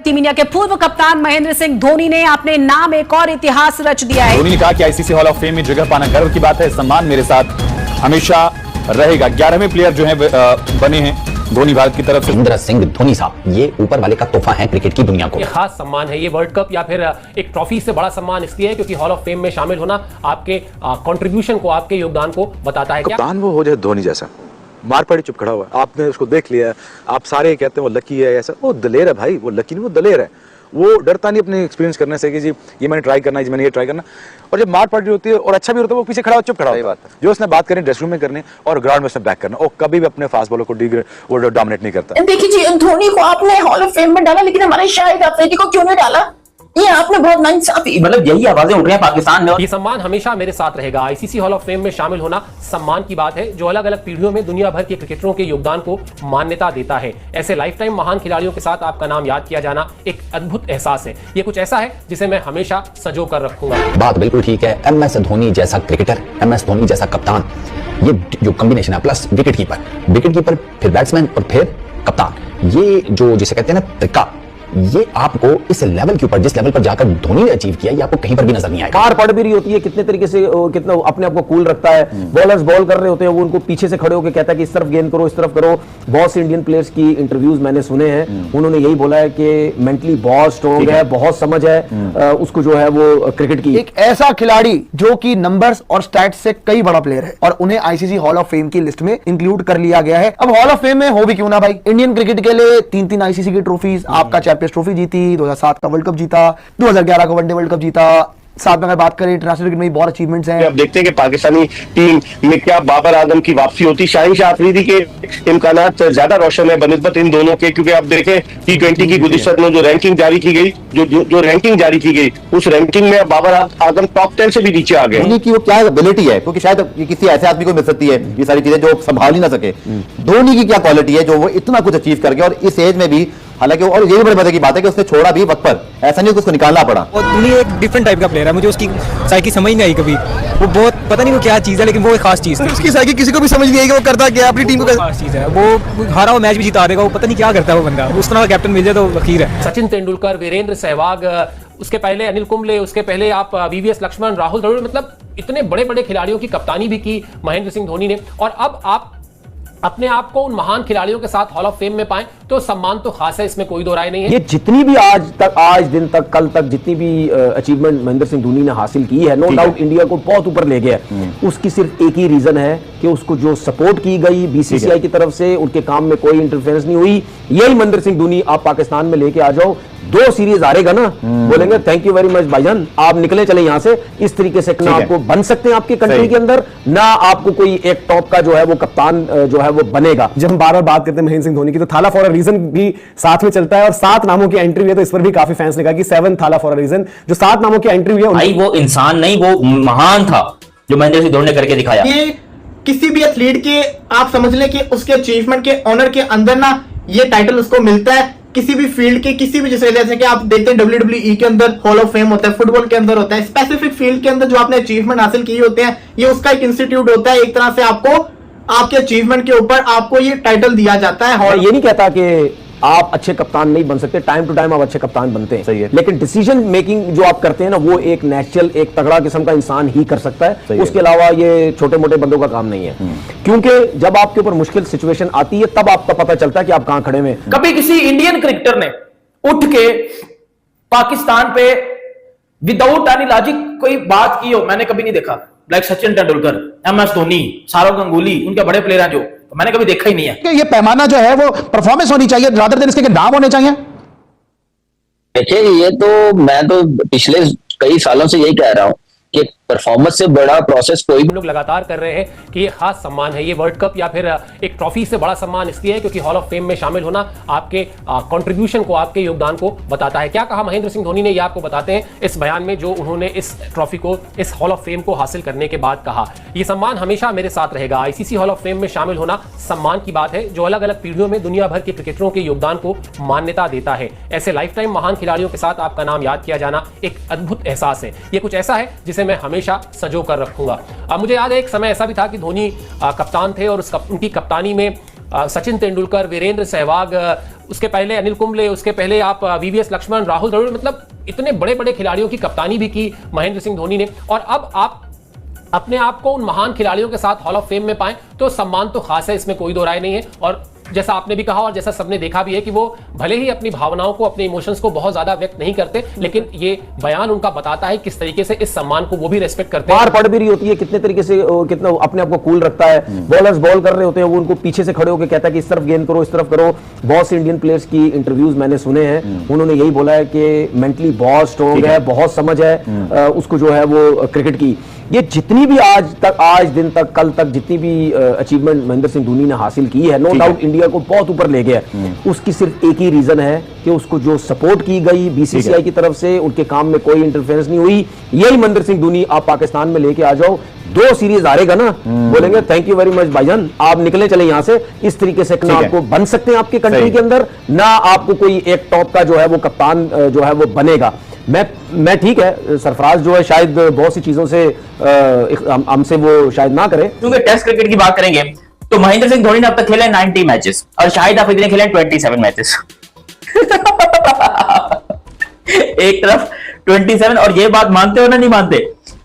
Team India के पूर्व कप्तान महेंद्र सिंह धोनी ने अपने नाम एक और इतिहास रच दिया है। धोनी ने कहा कि आईसीसी हॉल ऑफ फेम में जगह पाना गर्व की बात है। सम्मान मेरे साथ हमेशा रहेगा। 11वें प्लेयर जो है बने हैं धोनी भारत की तरफ से। महेंद्र सिंह धोनी साहब ये ऊपर वाले का तोहफा है क्रिकेट की दुनिया को। ये खास सम्मान है। ये वर्ल्ड कप या फिर एक ट्रॉफी से बड़ा सम्मान इसलिए है क्योंकि हॉल ऑफ फेम में शामिल होना आपके कंट्रीब्यूशन को, आपके योगदान को बताता है। कप्तान वो हो जाए धोनी जैसा, मार पड़ी चुप खड़ा हुआ है। आपने उसको देख लिया, आप सारे कहते हैं वो लकी है, ऐसा वो दलेर है भाई, वो लकी नहीं वो दलेर है। वो डरता नहीं अपने एक्सपीरियंस करने से कि जी ये मैंने ट्राई करना है, जी मैंने ये ट्राई करना। और जब मार पड़ी होती है और अच्छा भी होता है वो पीछे खड़ा हो, चुप खड़ा होता है। जो उसने बात करनी ड्रेसिंग रूम में करनी और ग्राउंड में उसने बैक करना, और कभी भी अपने फास्ट बॉलर को वो डोमिनेट नहीं करता। देखिए जी, धोनी को आपने हॉल ऑफ फेम में डाला, लेकिन हमारे शाहिद अफरीदी को क्यों नहीं डाला? ये आपने बहुत नाइंसाफी, मतलब यही आवाजें उठ रही हैं पाकिस्तान में। ये सम्मान हमेशा मेरे साथ रहेगा। आईसीसी हॉल ऑफ फेम में शामिल होना सम्मान की बात है जो अलग अलग पीढ़ियों में दुनिया भर के क्रिकेटरों के योगदान को मान्यता देता है। ऐसे लाइफ टाइम महान खिलाड़ियों के साथ आपका नाम याद किया जाना एक अद्भुत एहसास है। ये कुछ ऐसा है जिसे मैं हमेशा सजो कर रखूंगा। बात बिल्कुल ठीक है। एमएस धोनी जैसा क्रिकेटर, एमएस धोनी जैसा कप्तान, ये जो कॉम्बिनेशन है, प्लस विकेट कीपर फिर बैट्समैन और फिर कप्तान, ये जो जिसे कहते हैं ना तरीका, ये आपको इस लेवल के ऊपर, जिस लेवल पर जाकर धोनी ने अचीव किया, ये आपको कहीं पर भी नजर नहीं आएगा। मार पड़ भी रही होती है, कितने तरीके से कितना अपने आप को कूल रखता है। बॉलर्स बॉल कर रहे होते हैं, वो उनको पीछे से खड़े होकर कहता है कि इस तरफ गेंद करो, इस तरफ करो। बहुत से इंडियन प्लेयर्स की इंटरव्यूज मैंने सुने हैं, उन्होंने यही बोला है कि मेंटली बहुत स्ट्रॉन्ग है, बहुत समझ है उसको जो है वो क्रिकेट की। एक ऐसा खिलाड़ी जो कि नंबर्स और स्टैट्स से कई बड़ा प्लेयर है और उन्हें आईसीसी हॉल ऑफ फेम की लिस्ट में इंक्लूड कर लिया गया है। अब हॉल ऑफ फेम में हो भी क्यों ना भाई, इंडियन क्रिकेट के लिए 3-3 आईसीसी की ट्रॉफीज, आपका चैंपियंस ट्रॉफी जीती, 2007 का वर्ल्ड कप जीता, 2011 का वनडे वर्ल्ड कप जीता, साथ में अगर बात करें इंटरनेशनल क्रिकेट में बहुत अचीवमेंट्स हैं। अब देखते हैं कि पाकिस्तानी टीम में क्या बाबर आजम की वापसी होती। शाहीन अफरीदी के इम्कानात ज्यादा रोशन है बनिस्बत इन दोनों के, क्योंकि आप देखें T20 की गुज़िश्त में जो रैंकिंग जारी की गई, जो रैंकिंग जारी की गई, उस रैंकिंग में बाबर आजम टॉप 10 से भी नीचे आ गए। धोनी की वो क्या एबिलिटी है, क्योंकि शायद ये किसी ऐसे आदमी को मिल सकती है ये सारी चीजें जो संभाल ही ना सके। धोनी की क्या क्वालिटी है जो वो इतना कुछ अचीव कर गया और इस एज में भी, हालांकि और ये भी बड़े मजे की बात है कि उसने छोड़ा भी वक्त पर, ऐसा नहीं कि उसको निकालना पड़ा। और धोनी एक डिफरेंट टाइप का प्लेयर है, मुझे उसकी साइकी समझ नहीं आई कभी। वो बहुत पता नहीं वो क्या चीज है, लेकिन वो एक खास चीज थी। उसकी साइकी किसी को भी समझ नहीं आई कि वो करता क्या, अपनी टीम को खास चीज है। वो हारा हुआ मैच भी जिता देगा, वो पता नहीं क्या करता है वो बंदा। उस तरह का कैप्टन मिल जाए तो अखीर है। सचिन तेंदुलकर, वीरेंद्र सहवाग, उसके पहले अनिल कुंबले, उसके पहले आप वीवीएस लक्ष्मण, राहुल द्रविड़, मतलब इतने बड़े बड़े खिलाड़ियों की कप्तानी भी की महेंद्र सिंह धोनी ने। और अब आप अपने आप को उन महान खिलाड़ियों के साथ हॉल ऑफ फेम में पाएं तो सम्मान तो खास है, इसमें कोई दो राय नहीं है। ये जितनी भी आज दिन तक, कल तक जितनी भी अचीवमेंट महेंद्र सिंह धोनी ने हासिल की है, नो डाउट इंडिया को बहुत ऊपर ले गया। उसकी सिर्फ एक ही रीजन है कि उसको जो सपोर्ट की गई बीसीसीआई की तरफ से, उनके काम में कोई इंटरफेरेंस नहीं हुई। यही महेंद्र सिंह धोनी आप पाकिस्तान में लेके आ जाओ, 2 सीरीज हारेगा ना, बोलेंगे थैंक यू वेरी मच भाईजान, आप निकले चले यहां से। इस तरीके से ना आपको बन सकते हैं आपकी कंट्री के अंदर, ना आपको कोई एक टॉप का जो है वो कप्तान जो है वो बनेगा। जब हम बार बार बात करते हैं महेंद्र सिंह धोनी की, तो थाला फॉर अ रीजन भी साथ में चलता है, और 7 नामों की एंट्री हुई है, तो इस पर भी काफी फैंस ने कहा कि 7 थाला फॉर अ रीजन। जो 7 नामों की एंट्री हुई है, भाई वो इंसान नहीं, वो महान था जो महेंद्र सिंह धोनी ने करके दिखाया। ये किसी भी एथलीट के आप समझ लें कि उसके अचीवमेंट के ऑनर के अंदर ना ये टाइटल उसको मिलता है। किसी भी फील्ड के, किसी भी, जैसे कि आप देखते हैं WWE के अंदर हॉल ऑफ फेम होता है, फुटबॉल के अंदर होता है, स्पेसिफिक फील्ड के अंदर जो आपने अचीवमेंट हासिल किए होते हैं, ये उसका एक इंस्टीट्यूट होता है। एक तरह से आपको आपके अचीवमेंट के ऊपर आपको ये टाइटल दिया जाता है। ये नहीं कहता कि आप अच्छे कप्तान नहीं बन सकते, टाइम टू टाइम आप अच्छे कप्तान बनते हैं, सही है, लेकिन डिसीजन मेकिंग जो आप करते हैं ना, वो एक नेचुरल, एक तगड़ा किस्म का इंसान ही कर सकता है। उसके अलावा ये छोटे मोटे बंदों का काम नहीं है। क्योंकि जब आपके ऊपर मुश्किल सिचुएशन आती है, तब आपको पता चलता है कि आप कहां खड़े हैं। कभी किसी इंडियन क्रिकेटर ने उठ के पाकिस्तान पे विदाउट एनी लॉजिक कोई बात की हो, मैंने कभी नहीं देखा। लाइक सचिन तेंदुलकर, MS धोनी, सौरव गंगुली, उनके बड़े प्लेयर हैं जो, तो मैंने कभी देखा ही नहीं है। ये पैमाना जो है वो परफॉर्मेंस होनी चाहिए, रादर देन इसके नाम होने चाहिए। देखिए, ये तो मैं तो पिछले कई सालों से यही कह रहा हूं कि परफॉर्मेंस से बड़ा प्रोसेस कोई भी लोग लगातार कर रहे हैं कि ये खास सम्मान है। ये वर्ल्ड कप या फिर एक ट्रॉफी से बड़ा सम्मान इसलिए है क्योंकि हॉल ऑफ फेम में शामिल होना आपके कंट्रीब्यूशन को, आपके योगदान को बताता है। क्या कहा महेंद्र सिंह धोनी ने, ये आपको बताते हैं इस बयान में जो उन्होंने इस ट्रॉफी को, इस हॉल ऑफ फेम को हासिल करने के बाद कहा। यह सम्मान हमेशा मेरे साथ रहेगा। आईसीसी हॉल ऑफ फेम में शामिल होना सम्मान की बात है जो अलग अलग पीढ़ियों में दुनिया भर के क्रिकेटरों के योगदान को मान्यता देता है। ऐसे लाइफ टाइम महान खिलाड़ियों के साथ आपका नाम याद किया जाना एक अद्भुत एहसास है। ये कुछ ऐसा है जिसे मैं हमेशा सजो कर रखूंगा। अब मुझे याद है एक समय ऐसा भी था कि धोनी कप्तान थे और उनकी कप्तानी में सचिन तेंदुलकर, वीरेंद्र सहवाग, उसके पहले अनिल कुंबले, उसके पहले आप वीवीएस लक्ष्मण, राहुल द्रविड़, मतलब इतने बड़े बड़े खिलाड़ियों की कप्तानी भी की महेंद्र सिंह धोनी ने। और अब आप अपने आप को उन महान खिलाड़ियों के साथ हॉल ऑफ फेम में पाएं तो सम्मान तो खास है, इसमें कोई दो राय नहीं है। और जैसा आपने भी कहा और जैसा सबने देखा भी है कि वो भले ही अपनी भावनाओं को, अपने इमोशंस को बहुत ज्यादा व्यक्त नहीं करते, लेकिन ये बयान उनका बताता है किस तरीके से इस सम्मान को वो भी रेस्पेक्ट करते हैं। मार पड़ भी रही होती है, कितने तरीके से कितना अपने आप को कूल रखता है। बॉलर्स बॉल कर रहे होते हैं, वो उनको पीछे से खड़े होकर कहता है कि इस तरफ गेंद करो, इस तरफ करो। बहुत से इंडियन प्लेयर्स की इंटरव्यूज मैंने सुने हैं, उन्होंने यही बोला है कि मेंटली बहुत स्ट्रॉन्ग है, बहुत समझ है उसको जो है वो क्रिकेट की। ये जितनी भी आज दिन तक, कल तक जितनी भी अचीवमेंट महेंद्र सिंह धोनी ने हासिल की है, नो डाउट इंडिया को बहुत ऊपर ले गया। उसकी सिर्फ एक ही रीजन है कि उसको जो सपोर्ट की गई बीसीसीआई की तरफ से, उनके काम में कोई इंटरफेरेंस नहीं हुई। यही महेंद्र सिंह धोनी आप पाकिस्तान में लेके आ जाओ, 2 सीरीज हारेगा ना, बोलेंगे थैंक यू वेरी मच भाईजान, आप निकले चले यहां से। इस तरीके से ना आपको बन सकते हैं आपके कंट्री के अंदर, ना आपको कोई एक टॉप का जो है वो कप्तान जो है वो बनेगा। मैं ठीक है, सरफराज जो है शायद बहुत सी चीजों से हमसे वो शायद ना करे। क्योंकि टेस्ट क्रिकेट की बात करेंगे तो महेंद्र सिंह धोनी ने अब तक खेले 90 मैचेस और शाहिद अफरीदी ने खेले 27 मैचेस। एक तरफ 27, और ये बात मानते हो ना नहीं मानते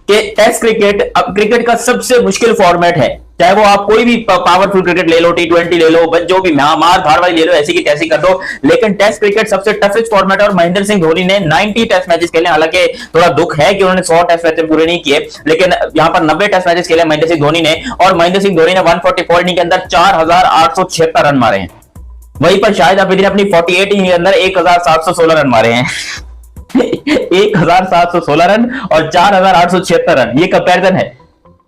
कि टेस्ट क्रिकेट अब क्रिकेट का सबसे मुश्किल फॉर्मेट है। चाहे वो आप कोई भी पावरफुल क्रिकेट ले लो, T20 ले लो, बस जो भी मार धाड़ वाली ले लो, ऐसी की तैसी कर दो, लेकिन टेस्ट क्रिकेट सबसे टफेस्ट फॉर्मेट है। और महेंद्र सिंह धोनी ने 90 टेस्ट मैचेस खेले। हालांकि थोड़ा दुख है कि उन्होंने 100 टेस्ट मैचेस पूरे नहीं किए, लेकिन यहां पर 90 टेस्ट मैचेस खेले महेंद्र सिंह धोनी ने। और महेंद्र सिंह धोनी ने 144 इनिंग के अंदर 4876 रन मारे हैं। वहीं पर शाहिद अफरीदी ने अपनी 48 इनिंग के अंदर 1716 रन मारे हैं। 1716 रन और 4876 रन, ये कंपैरिजन है।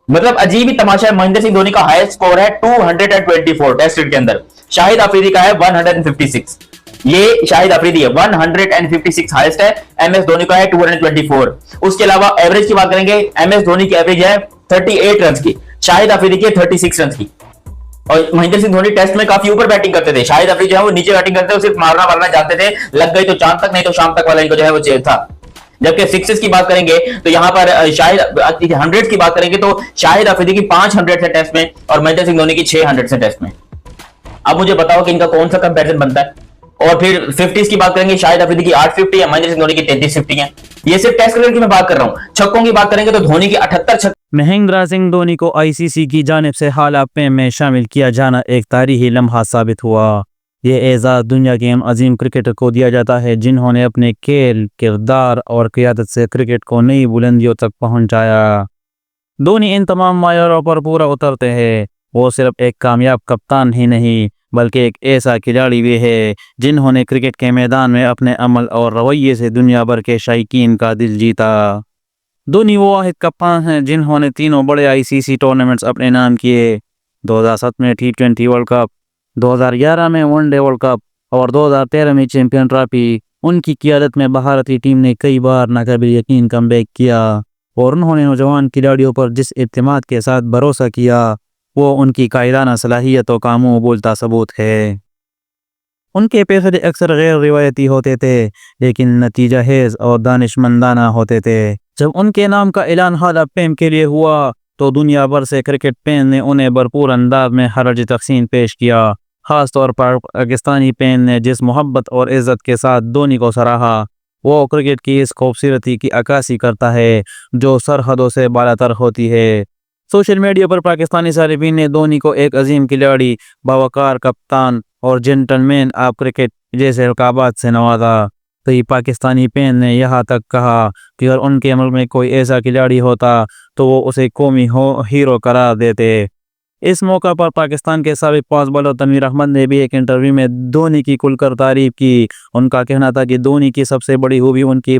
मतलब अजीब ही तमाशा है। महेंद्र सिंह धोनी का हाईएस्ट स्कोर है 224 टेस्ट के अंदर, शाहिद अफरीदी का है 156। ये शाहिद अफरीदी है 156 हाईएस्ट है, एमएस धोनी का है 224। उसके अलावा एवरेज की बात करेंगे, एमएस धोनी की एवरेज है 38 रन की, शाहिद अफरीदी की 36 रन की। और महेंद्र सिंह धोनी टेस्ट में काफी ऊपर बैटिंग करते थे, शाहिद अफरीदी जो है वो नीचे बैटिंग करते थे, सिर्फ मारना जानते थे, लग गई तो चांद तक, नहीं तो शाम तक वाला इनको जो है वो चाहिए था। जबकि सिक्सेस की बात करेंगे तो यहां पर शाहिद 100 की बात करेंगे तो शाहिद अफरीदी की 500 से टेस्ट में और महेंद्र सिंह धोनी की 600 से टेस्ट में। अब मुझे बताओ कि इनका कौन सा कंपैरिजन बनता है। और फिर 50s की बात करेंगे, शाहिद अफरीदी की 850 है, महेंद्र सिंह धोनी की 3350 है। ये सिर्फ टेस्ट क्रिकेट की मैं बात कर रहा हूं। छक्कों की बात करेंगे तो धोनी की 78 छक्के। महेंद्र सिंह धोनी को आईसीसी की जानिब से हॉल ऑफ फेम में शामिल किया जाना एक तारीखी लम्हा साबित हुआ। ये एजाज़ दुनिया के अजीम क्रिकेटर को दिया जाता है जिन्होंने अपने खेल, किरदार और क़ियादत से क्रिकेट को नई बुलंदियों तक पहुंचाया। धोनी इन तमाम मायारों पर पूरा उतरते हैं। वो सिर्फ एक कामयाब कप्तान ही नहीं बल्कि एक ऐसा खिलाड़ी भी है जिन्होंने क्रिकेट के मैदान में अपने अमल और रवैये से दुनिया भर के शायकीन का दिल जीता। धोनी वो वाहिद कप्तान हैं जिन्होंने तीनों बड़े आईसीसी टूर्नामेंट्स अपने नाम किए। 2007 में T20 वर्ल्ड कप, 2011 में वनडे वर्ल्ड कप और 2013 में चैंपियन ट्रॉफी। उनकी क़ियादत में भारतीय टीम ने कई बार नाकाबिल यकीन कमबैक किया और उन्होंने नौजवान खिलाड़ियों पर जिस इत्मीनान के साथ भरोसा किया वो उनकी कायदाना सलाहियतों का मुँह बोलता सबूत है। उनके फैसले अक्सर गैर रिवायती होते थे लेकिन नतीजा हेज और दानिशमंदाना होते थे। जब उनके नाम का ऐलान हॉल ऑफ फेम के लिए हुआ तो दुनिया भर से क्रिकेट फैन ने उन्हें भरपूर अंदाज में हरज तक़सीम पेश किया। ख़ास तौर पर पाकिस्तानी फैन ने जिस मोहब्बत और इज़्ज़त के साथ धोनी को सराहा वो क्रिकेट की इस खूबसूरती की अक्कासी करता है जो सरहदों से बालातर होती है। सोशल मीडिया पर पाकिस्तानी सारिफीन ने धोनी को एक अजीम खिलाड़ी, बावकार कप्तान और जेंटलमैन ऑफ क्रिकेट जैसे लक़ाबात से नवाजा। कई पाकिस्तानी फैन ने यहाँ तक कहा कि अगर उनके मुल्क में कोई ऐसा खिलाड़ी होता तो वो उसे कौमी हीरो करार देते। इस मौका पर पाकिस्तान के साबिक़ फास्ट बॉलर तनवीर अहमद ने भी एक इंटरव्यू में धोनी की खुलकर तारीफ की। उनका कहना था कि धोनी की सबसे बड़ी खूबी उनकी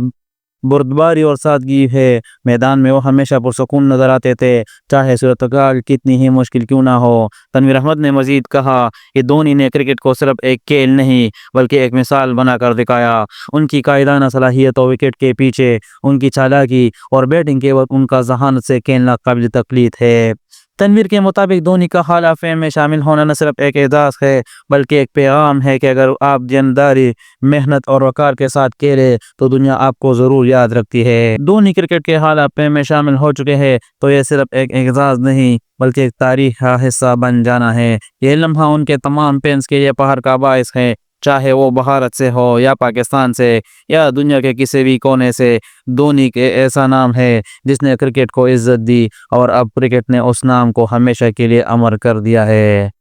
बुर्दबारी और सादगी है। मैदान में वो हमेशा पुरसुकून नजर आते थे चाहे सूरत-ए-हाल कितनी ही मुश्किल क्यों ना हो। तनवीर अहमद ने मजीद कहा कि धोनी ने क्रिकेट को सिर्फ एक खेल नहीं बल्कि एक मिसाल बनाकर दिखाया। उनकी कायदाना सलाहियत और विकेट के पीछे उनकी चालाकी और बैटिंग के वक्त उनका जहानत से खेलना काबिल तकलीद है। तनवीर के मुताबिक धोनी का हॉल ऑफ फेम में शामिल होना न सिर्फ एक एजाज़ है बल्कि एक पैगाम है कि अगर आप ईमानदारी, मेहनत और वक़ार के साथ खेले तो दुनिया आपको ज़रूर याद रखती है। धोनी क्रिकेट के हॉल ऑफ फेम में शामिल हो चुके हैं तो यह सिर्फ एक एजाज़ नहीं बल्कि एक तारीख का हिस्सा बन जाना है। यह लम्हा उनके तमाम फैंस के लिए फ़ख्र का बाइस है चाहे वो भारत से हो या पाकिस्तान से या दुनिया के किसी भी कोने से, धोनी के ऐसा नाम है जिसने क्रिकेट को इज्जत दी और अब क्रिकेट ने उस नाम को हमेशा के लिए अमर कर दिया है।